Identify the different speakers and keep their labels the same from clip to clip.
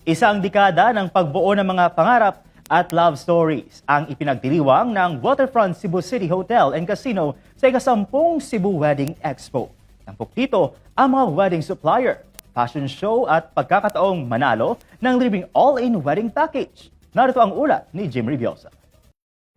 Speaker 1: Isang dekada ng pagbuo ng mga pangarap at love stories ang ipinagdiriwang ng Waterfront Cebu City Hotel and Casino sa ika-10 Cebu Wedding Expo. Tampok dito ang mga wedding supplier, fashion show at pagkakataong manalo ng libreng all-in wedding package. Narito ang ulat ni Jim Reviosa.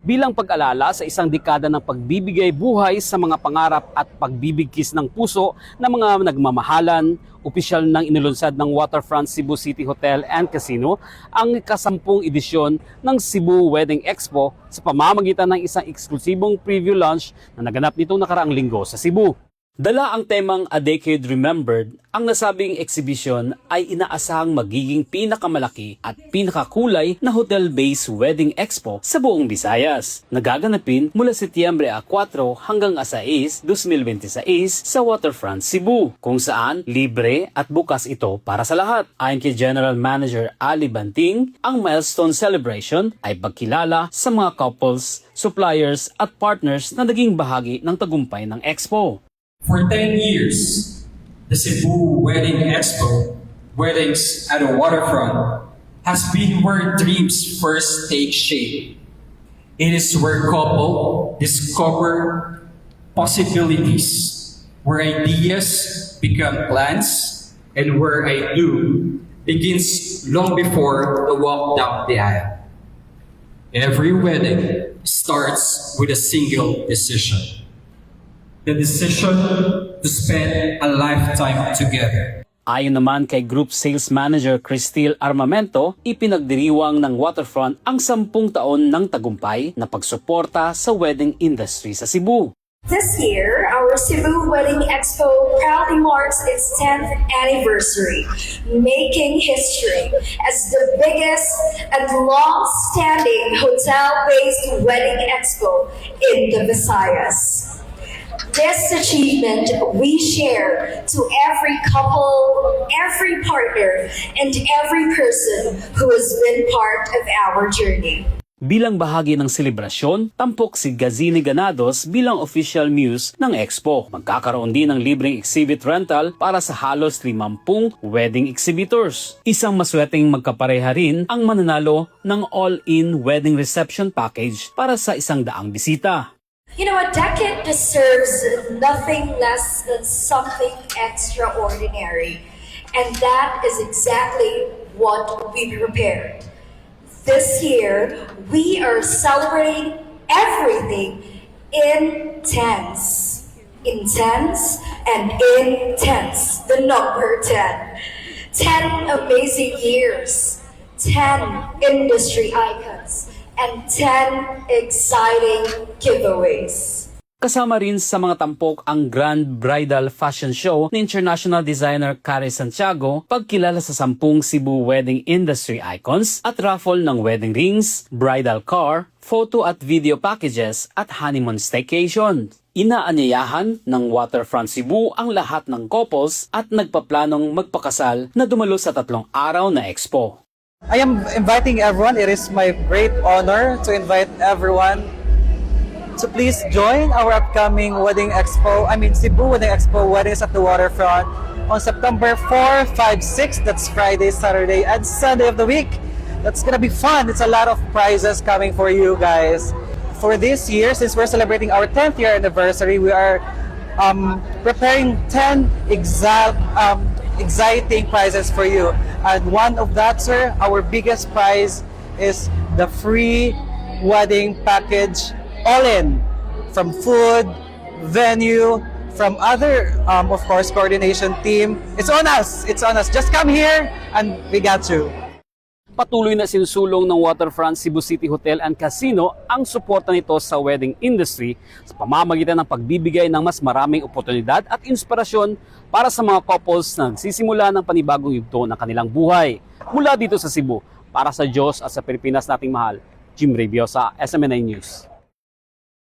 Speaker 2: Bilang pag-alala sa isang dekada ng pagbibigay buhay sa mga pangarap at pagbibigkis ng puso ng mga nagmamahalan, opisyal ng inilunsad ng Waterfront Cebu City Hotel and Casino ang ika-10 edisyon ng Cebu Wedding Expo sa pamamagitan ng isang eksklusibong preview launch na naganap nitong nakaraang linggo sa Cebu. Dala ang temang A Decade Remembered, ang nasabing exhibition ay inaasahang magiging pinakamalaki at pinakakulay na hotel-based wedding expo sa buong Visayas. Nagaganapin mula Setyembre 4 hanggang 6, 2026 sa Waterfront Cebu, kung saan libre at bukas ito para sa lahat. Ayon kay General Manager Ali Banting, ang milestone celebration ay pagkilala sa mga couples, suppliers at partners na naging bahagi ng tagumpay ng expo.
Speaker 3: For 10 years, the Cebu Wedding Expo, Weddings at a Waterfront, has been where dreams first take shape. It is where couples discover possibilities, where ideas become plans, and where I do begins long before the walk down the aisle. Every wedding starts with a single decision. The decision to spend a lifetime together.
Speaker 2: Ayon naman kay Group Sales Manager Cristil Armamento, ipinagdiriwang ng Waterfront ang 10 taon ng tagumpay na pagsuporta sa wedding industry sa Cebu.
Speaker 4: This year, our Cebu Wedding Expo proudly marks its 10th anniversary, making history as the biggest and long-standing hotel-based wedding expo in the Visayas. This achievement we share to every couple, every partner, and every person who has been part of our journey.
Speaker 2: Bilang bahagi ng selebrasyon, tampok si Gazini Ganados bilang official muse ng Expo. Magkakaroon din ng libreng exhibit rental para sa halos 50 wedding exhibitors. Isang maswerteng magkapareha rin ang mananalo ng all-in wedding reception package para sa 100 bisita.
Speaker 4: You know, a decade deserves nothing less than something extraordinary. And that is exactly what we prepared. This year, we are celebrating everything in tens. Intense and intense, the number 10. 10 amazing years, 10 industry icons, and 10 exciting giveaways.
Speaker 2: Kasama rin sa mga tampok ang Grand Bridal Fashion Show ni International Designer Carrie Santiago, pagkilala sa 10 Cebu wedding industry icons at raffle ng wedding rings, bridal car, photo at video packages at honeymoon staycation. Inaanyayahan ng Waterfront Cebu ang lahat ng couples at nagpaplanong magpakasal na dumalo sa 3 araw na expo.
Speaker 5: I am inviting everyone. It is my great honor to invite everyone to please join our upcoming wedding expo. Cebu Wedding Expo, Weddings at the Waterfront on September 4, 5, 6. That's Friday, Saturday, and Sunday of the week. That's gonna be fun. It's a lot of prizes coming for you guys. For this year, since we're celebrating our 10th year anniversary, we are preparing 10 exciting prizes for you. And one of that, sir, our biggest prize is the free wedding package, all in, from food, venue, from other, of course, coordination team. It's on us. It's on us. Just come here and we got you.
Speaker 2: Patuloy na sinusulong ng Waterfront Cebu City Hotel and Casino ang suporta nito sa wedding industry sa pamamagitan ng pagbibigay ng mas maraming oportunidad at inspirasyon para sa mga couples na nagsisimula ng panibagong yugto ng kanilang buhay. Mula dito sa Cebu, para sa Diyos at sa Pilipinas nating mahal, Jim Reviosa, SMNI News.